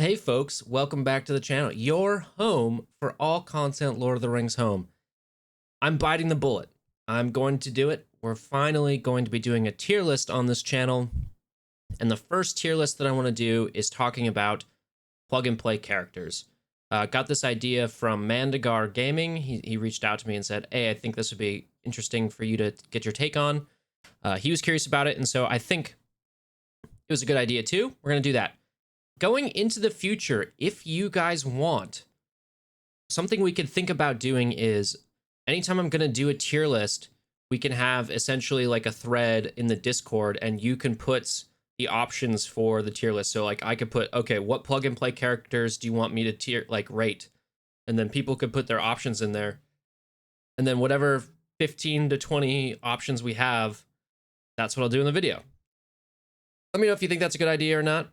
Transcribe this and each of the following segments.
Hey folks, welcome back to the channel, your home for all content Lord of the Rings home. I'm biting the bullet. I'm going to do it. We're finally going to be doing a tier list on this channel. And the first tier list that I want to do is talking about plug and play characters. Got this idea from Mandagar Gaming. He reached out to me and said, hey, I think this would be interesting for you to get your take on. He was curious about it, and so I think it was a good idea too. We're going to do that. Going into the future, if you guys want, something we could think about doing is anytime I'm going to do a tier list, we can have essentially like a thread in the Discord and you can put the options for the tier list. So like I could put, okay, what plug and play characters do you want me to rate? And then people could put their options in there. And then whatever 15 to 20 options we have, that's what I'll do in the video. Let me know if you think that's a good idea or not.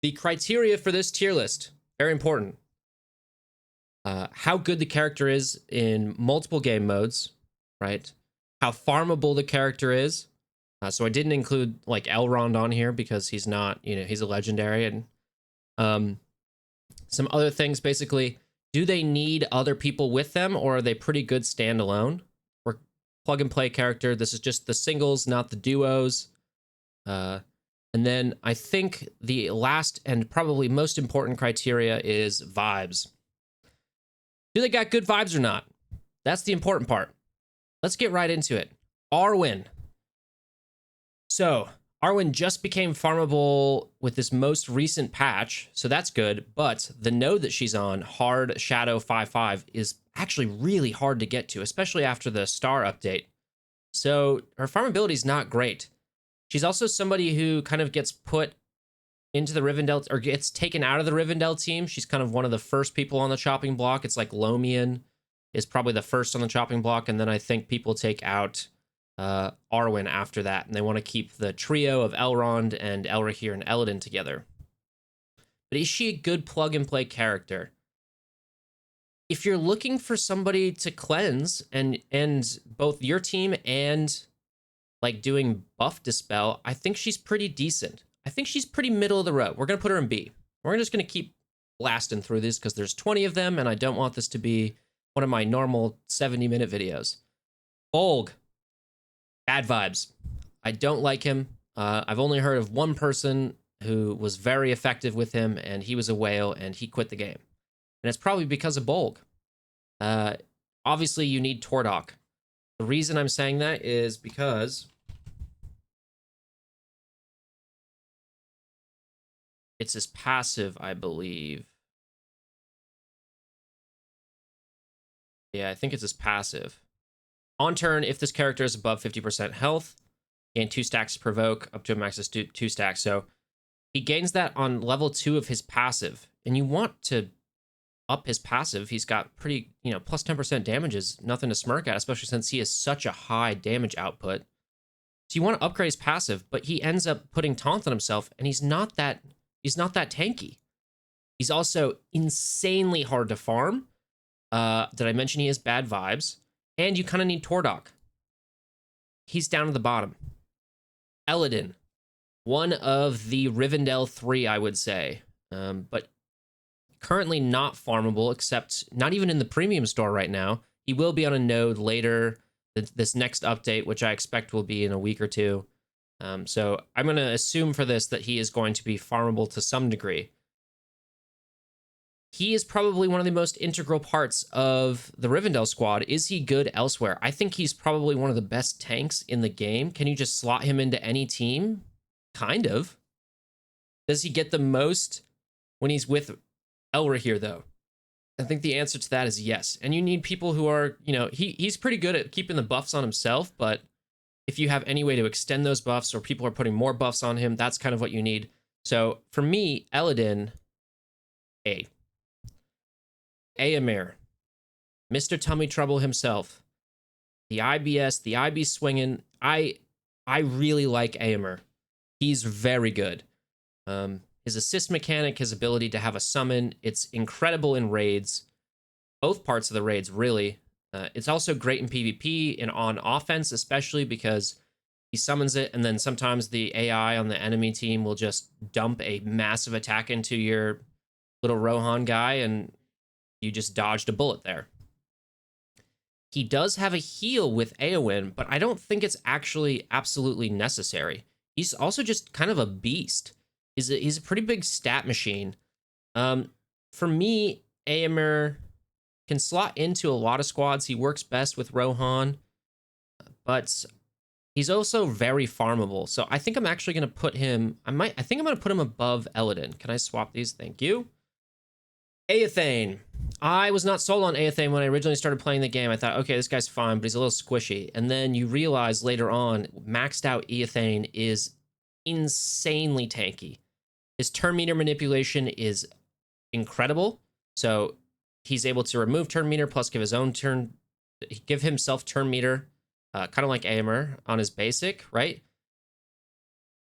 The criteria for this tier list, very important. How good the character is in multiple game modes, right? How farmable the character is. So I didn't include like Elrond on here because he's not, he's a legendary. And some other things, basically, do they need other people with them or are they pretty good standalone? Or plug and play character, this is just the singles, not the duos. And then I think the last and probably most important criteria is vibes. Do they got good vibes or not? That's the important part. Let's get right into it. Arwen. So, Arwen just became farmable with this most recent patch, so that's good, but the node that she's on, Hard Shadow 5.5, is actually really hard to get to, especially after the Star update. So, her farmability is not great. She's also somebody who kind of gets put into the Rivendell, or gets taken out of the Rivendell team. She's kind of one of the first people on the chopping block. It's like Lomian is probably the first on the chopping block, and then I think people take out Arwen after that, and they want to keep the trio of Elrond and Elrahir and Elladin together. But is she a good plug-and-play character? If you're looking for somebody to cleanse, and both your team and like doing buff dispel, I think she's pretty decent. I think she's pretty middle of the road. We're going to put her in B. We're just going to keep blasting through this because there's 20 of them and I don't want this to be one of my normal 70-minute videos. Bolg. Bad vibes. I don't like him. I've only heard of one person who was very effective with him and he was a whale and he quit the game. And it's probably because of Bolg. Obviously, you need Tordok. The reason I'm saying that is because it's his passive, I believe. Yeah, I think it's his passive. On turn, if this character is above 50% health, gain 2 stacks to provoke, up to a max of 2 stacks. So he gains that on level 2 of his passive. And you want to up his passive. He's got pretty, plus 10% damage is nothing to smirk at, especially since he has such a high damage output. So you want to upgrade his passive, but he ends up putting taunt on himself, and he's not that tanky. He's also insanely hard to farm. Did I mention he has bad vibes? And you kind of need Tordok. He's down to the bottom. Elladin, one of the Rivendell 3, I would say, but currently not farmable, except not even in the premium store right now. He will be on a node later, this next update, which I expect will be in a week or two. So I'm going to assume for this that he is going to be farmable to some degree. He is probably one of the most integral parts of the Rivendell squad. Is he good elsewhere? I think he's probably one of the best tanks in the game. Can you just slot him into any team? Kind of. Does he get the most when he's with Elrahir, though? I think the answer to that is yes. And you need people who are, he's pretty good at keeping the buffs on himself, but if you have any way to extend those buffs or people are putting more buffs on him, that's kind of what you need. So for me, Elladin, A. Amir, Mr. Tummy Trouble himself, the IBS, the IB swinging. I really like Amir. He's very good. His assist mechanic, his ability to have a summon, it's incredible in raids. Both parts of the raids, really. It's also great in PvP and on offense, especially because He summons it, and then sometimes the AI on the enemy team will just dump a massive attack into your little Rohan guy, and you just dodged a bullet there. He does have a heal with Eowyn, but I don't think it's actually absolutely necessary. He's also just kind of a beast. He's a pretty big stat machine. For me, Amir can slot into a lot of squads. He works best with Rohan, but he's also very farmable. So I think I'm actually going to put him... I think I'm going to put him above Elladin. Can I swap these? Thank you. Ethain. I was not sold on Ethain when I originally started playing the game. I thought, okay, this guy's fine, but he's a little squishy. And then you realize later on, maxed out Ethain is insanely tanky. His turn meter manipulation is incredible. So he's able to remove turn meter plus give himself turn meter, kind of like Amir on his basic, right?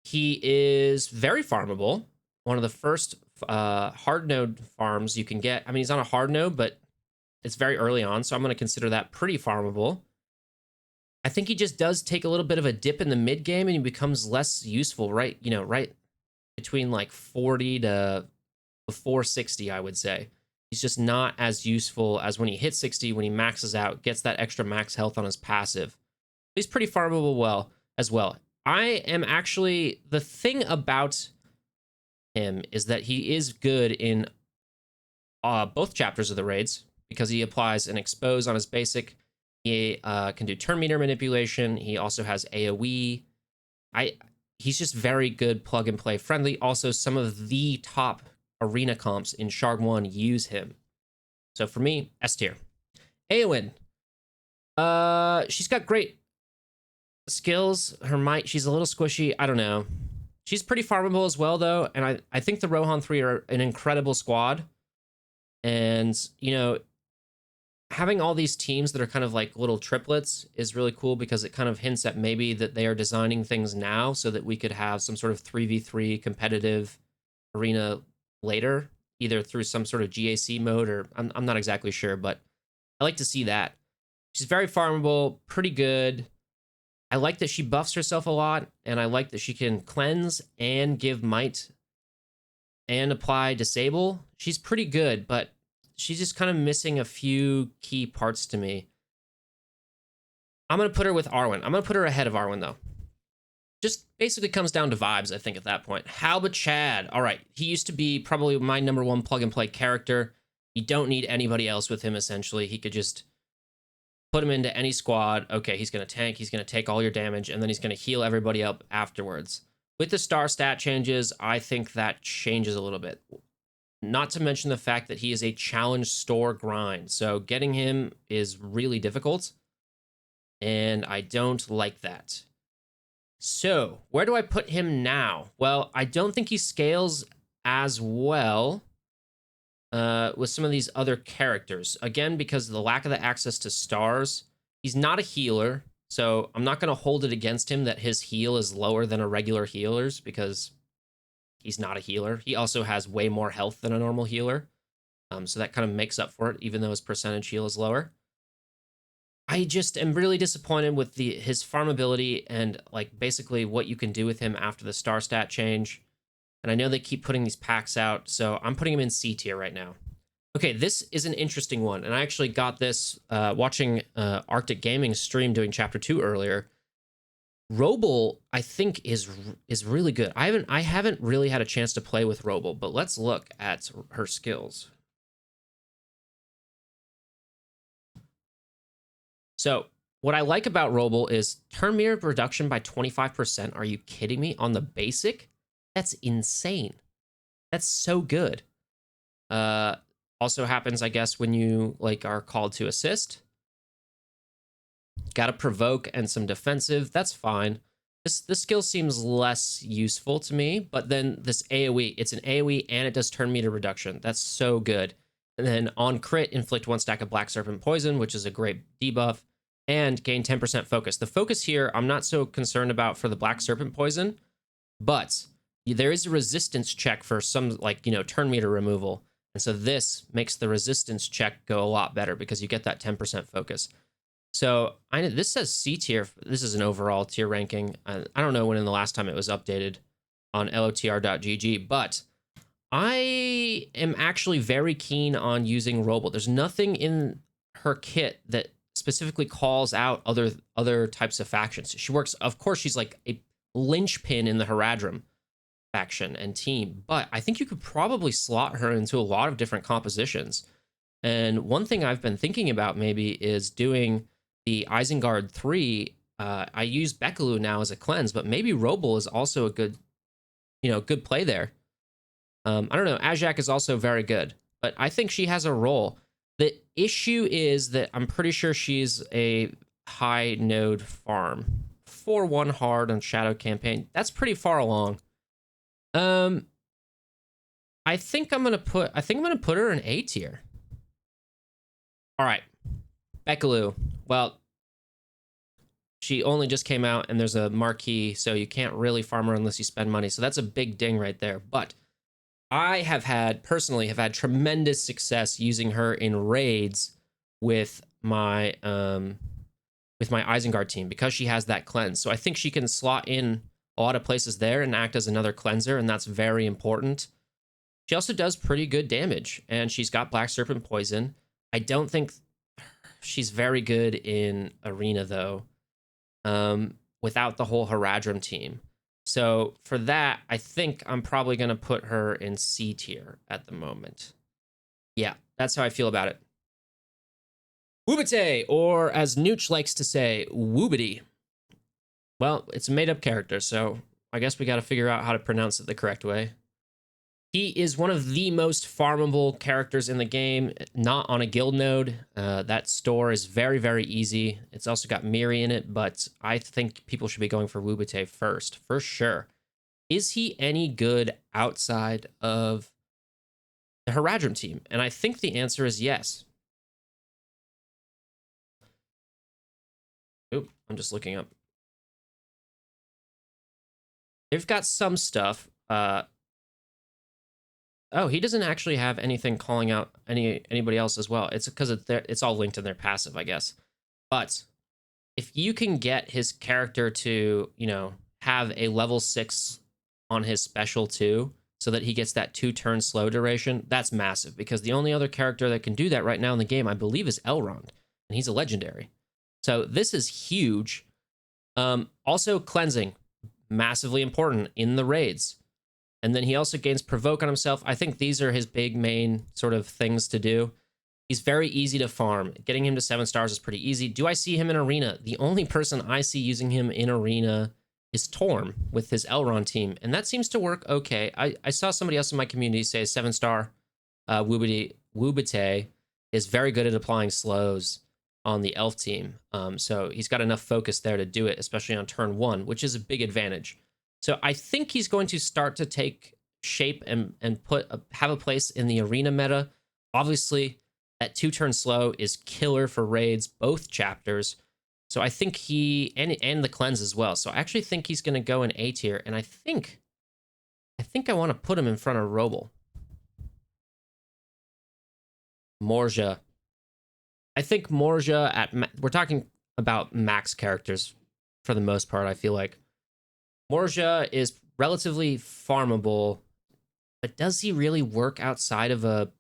He is very farmable. One of the first hard node farms you can get. I mean, he's on a hard node, but it's very early on, so I'm going to consider that pretty farmable. I think he just does take a little bit of a dip in the mid game, and he becomes less useful, right? You know, right between like 40 to before 60, I would say. He's just not as useful as when he hits 60, when he maxes out, gets that extra max health on his passive. He's pretty farmable as well. I am actually... The thing about him is that he is good in both chapters of the raids, because he applies an expose on his basic. He can do turn meter manipulation. He also has AoE. He's just very good plug and play friendly. Also, some of the top arena comps in Sharg 1 use him. So for me, S tier. Eowyn. She's got great skills. Her might, she's a little squishy. I don't know. She's pretty farmable as well, though. And I think the Rohan 3 are an incredible squad. And, you know, having all these teams that are kind of like little triplets is really cool, because it kind of hints at maybe that they are designing things now so that we could have some sort of 3v3 competitive arena later, either through some sort of GAC mode, or I'm not exactly sure, but I like to see that. She's very farmable, pretty good. I like that she buffs herself a lot, and I like that she can cleanse and give might and apply disable. She's pretty good, but she's just kind of missing a few key parts to me. I'm going to put her with Arwen. I'm going to put her ahead of Arwen, though. Just basically comes down to vibes, I think, at that point. How about Chad? All right, he used to be probably my #1 plug-and-play character. You don't need anybody else with him, essentially. He could just put him into any squad. Okay, he's going to tank. He's going to take all your damage, and then he's going to heal everybody up afterwards. With the star stat changes, I think that changes a little bit. Not to mention the fact that he is a challenge store grind. So getting him is really difficult, and I don't like that. So where do I put him now? Well, I don't think he scales as well with some of these other characters. Again, because of the lack of the access to stars. He's not a healer, so I'm not going to hold it against him that his heal is lower than a regular healer's, because he's not a healer. He also has way more health than a normal healer. So that kind of makes up for it, even though his percentage heal is lower. I just am really disappointed with his farmability and like basically what you can do with him after the star stat change. And I know they keep putting these packs out, so I'm putting him in C tier right now. Okay, this is an interesting one, and I actually got this watching Arctic Gaming's stream doing Chapter 2 earlier. Roble, I think, is really good. I haven't really had a chance to play with Roble, but let's look at her skills. So what I like about Roble is turn meter reduction by 25%. Are you kidding me? On the basic? That's insane. That's so good. Also happens, I guess, when you like are called to assist. Got to provoke and some defensive. That's fine. This skill seems less useful to me, but then this AoE, it's an AoE and it does turn meter reduction. That's so good. And then on crit, inflict 1 stack of Black Serpent Poison, which is a great debuff, and gain 10% focus. The focus here, I'm not so concerned about for the Black Serpent Poison, but there is a resistance check for some, like, you know, turn meter removal. And so this makes the resistance check go a lot better because you get that 10% focus. So I know this says C tier. This is an overall tier ranking. I don't know when in the last time it was updated on LOTR.gg, but I am actually very keen on using Roble. There's nothing in her kit that specifically calls out other types of factions. She works, of course, she's like a linchpin in the Haradrim faction and team, but I think you could probably slot her into a lot of different compositions. And one thing I've been thinking about maybe is doing the Isengard 3. I use Becca Lou now as a cleanse, but maybe Roble is also a good, good play there. I don't know. Ajak is also very good, but I think she has a role. The issue is that I'm pretty sure she's a high node farm. 4-1 hard on Shadow Campaign. That's pretty far along. I think I'm gonna put her in A tier. All right, Becca Lou. Well, she only just came out, and there's a marquee, so you can't really farm her unless you spend money. So that's a big ding right there. But I personally have had tremendous success using her in raids with my Isengard team because she has that cleanse. So I think she can slot in a lot of places there and act as another cleanser, and that's very important. She also does pretty good damage, and she's got Black Serpent Poison. I don't think she's very good in Arena, though, without the whole Haradrim team. So for that, I think I'm probably going to put her in C tier at the moment. Yeah, that's how I feel about it. Wubite, or as Nooch likes to say, Wubity. Well, it's a made-up character, so I guess we got to figure out how to pronounce it the correct way. He is one of the most farmable characters in the game, not on a guild node. That store is very, very easy. It's also got Miri in it, but I think people should be going for Wubite first, for sure. Is he any good outside of the Haradrim team? And I think the answer is yes. Oop, I'm just looking up. They've got some stuff. Oh, he doesn't actually have anything calling out anybody else as well. It's because it's all linked in their passive, I guess. But if you can get his character to, have a level 6 on his special too, so that he gets that 2-turn slow duration, that's massive. Because the only other character that can do that right now in the game, I believe, is Elrond, and he's a legendary. So this is huge. Also, cleansing, massively important in the raids. And then he also gains Provoke on himself. I think these are his big main sort of things to do. He's very easy to farm. Getting him to 7 stars is pretty easy. Do I see him in Arena? The only person I see using him in Arena is Torm with his Elrond team. And that seems to work okay. I saw somebody else in my community say 7-star Wubite is very good at applying slows on the elf team. So he's got enough focus there to do it, especially on turn 1, which is a big advantage. So I think he's going to start to take shape and have a place in the Arena meta. Obviously, that 2-turn slow is killer for raids, both chapters. So I think and the cleanse as well. So I actually think he's going to go in A tier, and I think I want to put him in front of Roble. Morja. I think Morja we're talking about max characters for the most part, I feel like. Morja is relatively farmable, but does he really work outside of a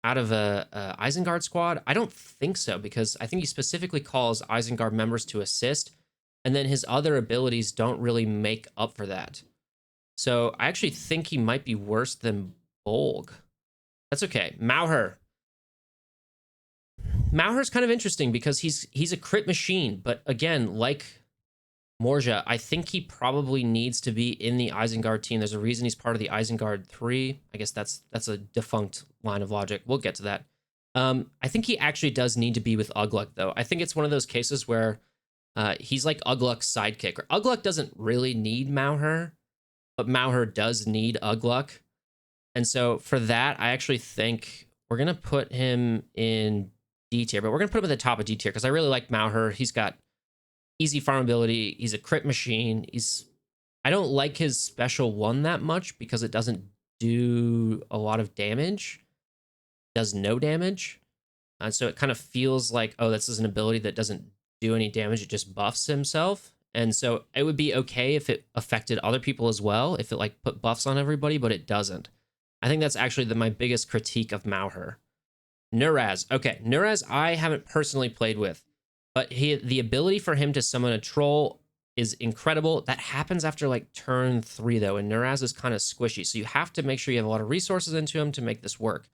Isengard squad? I don't think so, because I think he specifically calls Isengard members to assist, and then his other abilities don't really make up for that. So I actually think he might be worse than Bolg. That's okay. Maor. Maor's kind of interesting because he's a crit machine, but again, like Morja, I think he probably needs to be in the Isengard team. There's a reason he's part of the Isengard 3. I guess that's a defunct line of logic. We'll get to that. I think he actually does need to be with Ugluck, though. I think it's one of those cases where he's like Ugluck's sidekick. Or Ugluck doesn't really need Maor, but Maor does need Ugluck. And so for that, I actually think we're going to put him in D tier, but we're going to put him at the top of D tier because I really like Maor. He's got easy farmability. He's a crit machine. I don't like his special 1 that much because it doesn't do a lot of damage. It does no damage. And so it kind of feels like, oh, this is an ability that doesn't do any damage. It just buffs himself. And so it would be okay if it affected other people as well, if it like put buffs on everybody, but it doesn't. I think that's actually my biggest critique of Maor. Nuras. Okay, Nuras I haven't personally played with, but the ability for him to summon a troll is incredible. That happens after like turn 3 though, and Nuras is kind of squishy, so you have to make sure you have a lot of resources into him to make this work.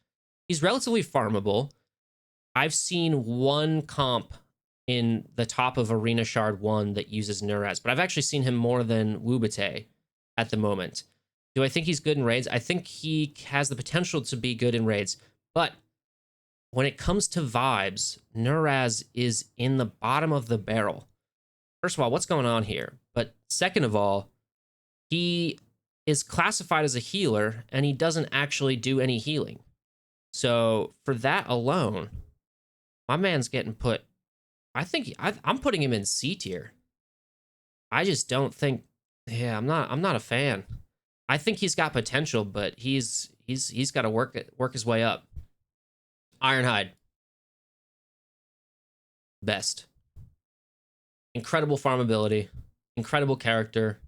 He's relatively farmable. I've seen one comp in the top of Arena Shard 1 that uses Nuras, but I've actually seen him more than Wubity at the moment. Do I think he's good in raids? I think he has the potential to be good in raids, but when it comes to vibes, Nuras is in the bottom of the barrel. First of all, what's going on here? But second of all, he is classified as a healer, and he doesn't actually do any healing. So for that alone, my man's getting put. I think I'm putting him in C tier. I just don't think. Yeah, I'm not a fan. I think he's got potential, but he's got to work his way up. Ironhide, best. Incredible farmability, incredible character.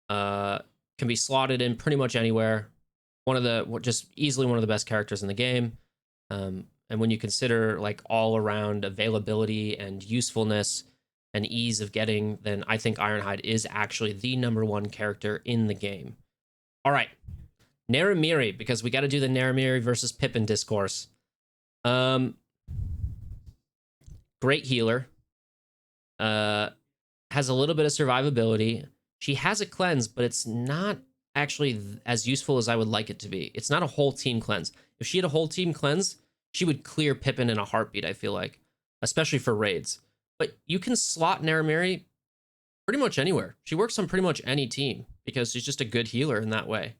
Can be slotted in pretty much anywhere. Just easily one of the best characters in the game. And when you consider like all around availability and usefulness and ease of getting, then I think Ironhide is actually the #1 character in the game. All right, Naramyri, because we got to do the Naramyri versus Pippin discourse. Great healer. Has a little bit of survivability. She has a cleanse, but it's not actually as useful as I would like it to be. It's not a whole team cleanse. If she had a whole team cleanse, she would clear Pippin in a heartbeat, I feel like, especially for raids. But you can slot Naramyri pretty much anywhere. She works on pretty much any team because she's just a good healer in that way.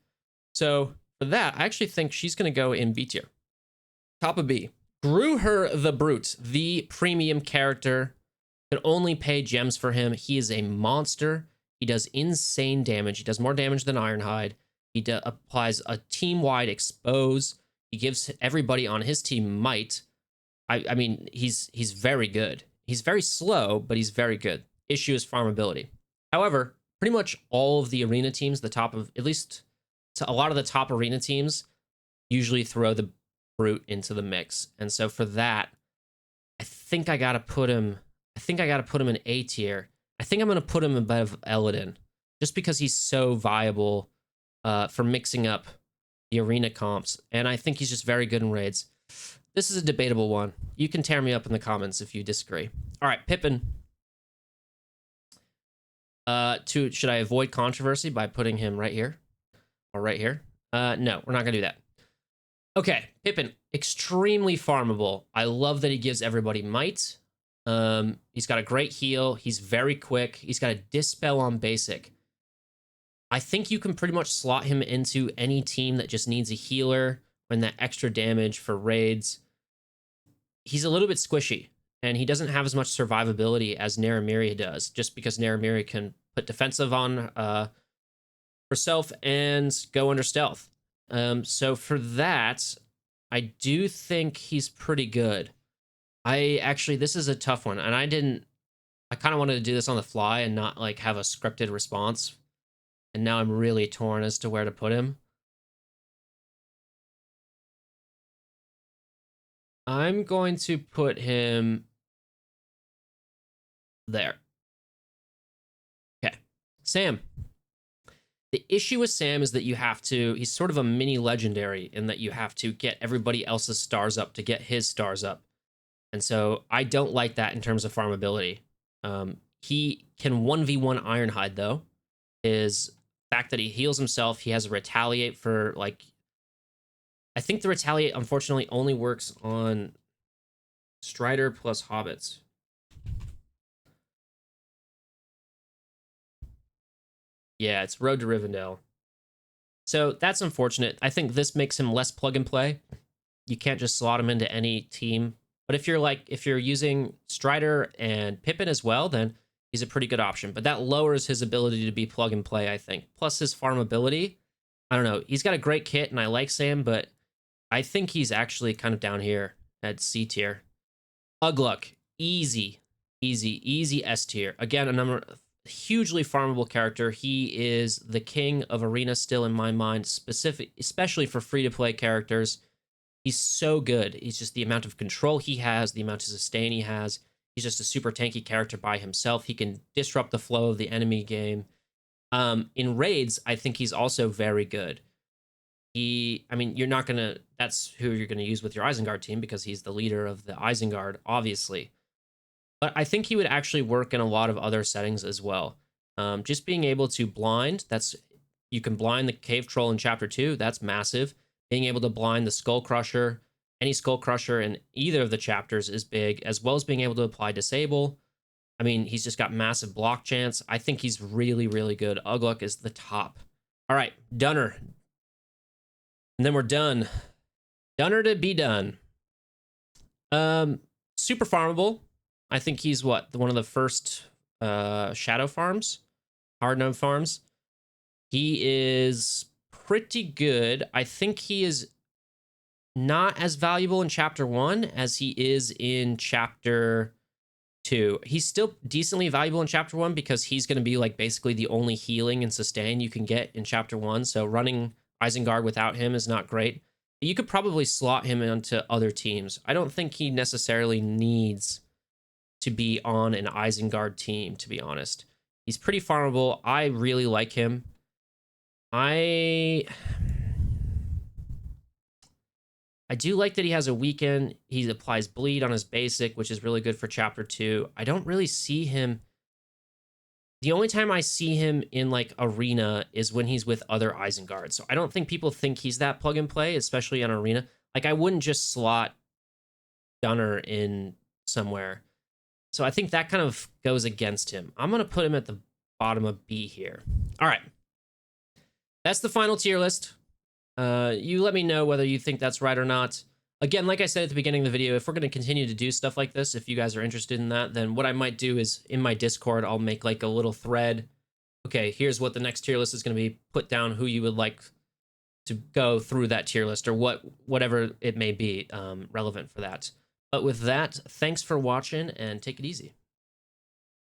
So for that, I actually think she's going to go in B tier. Top of B. Gruher the Brute, the premium character. Can only pay gems for him. He is a monster. He does insane damage. He does more damage than Ironhide. He applies a team-wide expose. He gives everybody on his team might. I mean, he's very good. He's very slow, but he's very good. Issue is farmability. However, pretty much all of the arena teams, at least a lot of the top arena teams, usually throw the Brute into the mix. And so for that, I think I gotta put him in A tier. I think I'm gonna put him above Elladin, just because he's so viable for mixing up the arena comps, and I think he's just very good in raids. This is a debatable one. You can tear me up in the comments if you disagree. All right, Pippin. Should I avoid controversy by putting him right here or right here? No, we're not gonna do that. Okay, Pippin, extremely farmable. I love that he gives everybody might. He's got a great heal. He's very quick. He's got a dispel on basic. I think you can pretty much slot him into any team that just needs a healer and that extra damage for raids. He's a little bit squishy, and he doesn't have as much survivability as Naramyri does, just because Naramyri can put defensive on herself and go under stealth. So for that, I do think he's pretty good. This is a tough one, and I kind of wanted to do this on the fly and not like have a scripted response. And now I'm really torn as to where to put him. I'm going to put him there. Okay. Sam. The issue with Sam is that he's sort of a mini legendary in that you have to get everybody else's stars up to get his stars up. And so I don't like that in terms of farmability. He can 1v1 Ironhide, though. His fact that he heals himself, he has a retaliate for, like... I think the retaliate, unfortunately, only works on Strider plus Hobbits. Yeah, it's Road to Rivendell. So that's unfortunate. I think this makes him less plug and play. You can't just slot him into any team. But if you're using Strider and Pippin as well, then he's a pretty good option. But that lowers his ability to be plug and play, I think. Plus his farmability. I don't know. He's got a great kit, and I like Sam, but I think he's actually kind of down here at C tier. Ugluck, easy, easy S tier. Again, hugely farmable character. He is the king of arena still in my mind, especially for free-to-play characters. He's so good. He's just the amount of control he has, the amount of sustain he has. He's just a super tanky character by himself. He can disrupt the flow of the enemy game. In raids, I think he's also very good. I mean, you're not gonna. That's who you're gonna use with your Isengard team because he's the leader of the Isengard, obviously. But I think he would actually work in a lot of other settings as well. Just being able to blind. You can blind the Cave Troll in Chapter 2. That's massive. Being able to blind the Skull Crusher, any Skull Crusher in either of the chapters is big, as well as being able to apply Disable. I mean, he's just got massive block chance. I think he's really, really good. Ugluck is the top. All right, Dunner. And then we're done. Dunner to be done. Super farmable. I think he's one of the first shadow farms, hard node farms. He is pretty good. I think he is not as valuable in Chapter 1 as he is in Chapter 2. He's still decently valuable in Chapter 1 because he's going to be like basically the only healing and sustain you can get in Chapter 1. So running Isengard without him is not great. You could probably slot him into other teams. I don't think he necessarily needs to be on an Isengard team, to be honest. He's pretty farmable. I really like him. I do like that he has a weaken. He applies bleed on his basic, which is really good for Chapter 2. I don't really see him. The only time I see him in like arena is when he's with other Isengard. So I don't think people think he's that plug and play, especially on arena. Like I wouldn't just slot Dunner in somewhere. So I think that kind of goes against him. I'm going to put him at the bottom of B here. All right. That's the final tier list. You let me know whether you think that's right or not. Again, like I said at the beginning of the video, if we're going to continue to do stuff like this, if you guys are interested in that, then what I might do is in my Discord, I'll make like a little thread. Okay, here's what the next tier list is going to be. Put down who you would like to go through that tier list or whatever it may be relevant for that. But with that, thanks for watching and take it easy.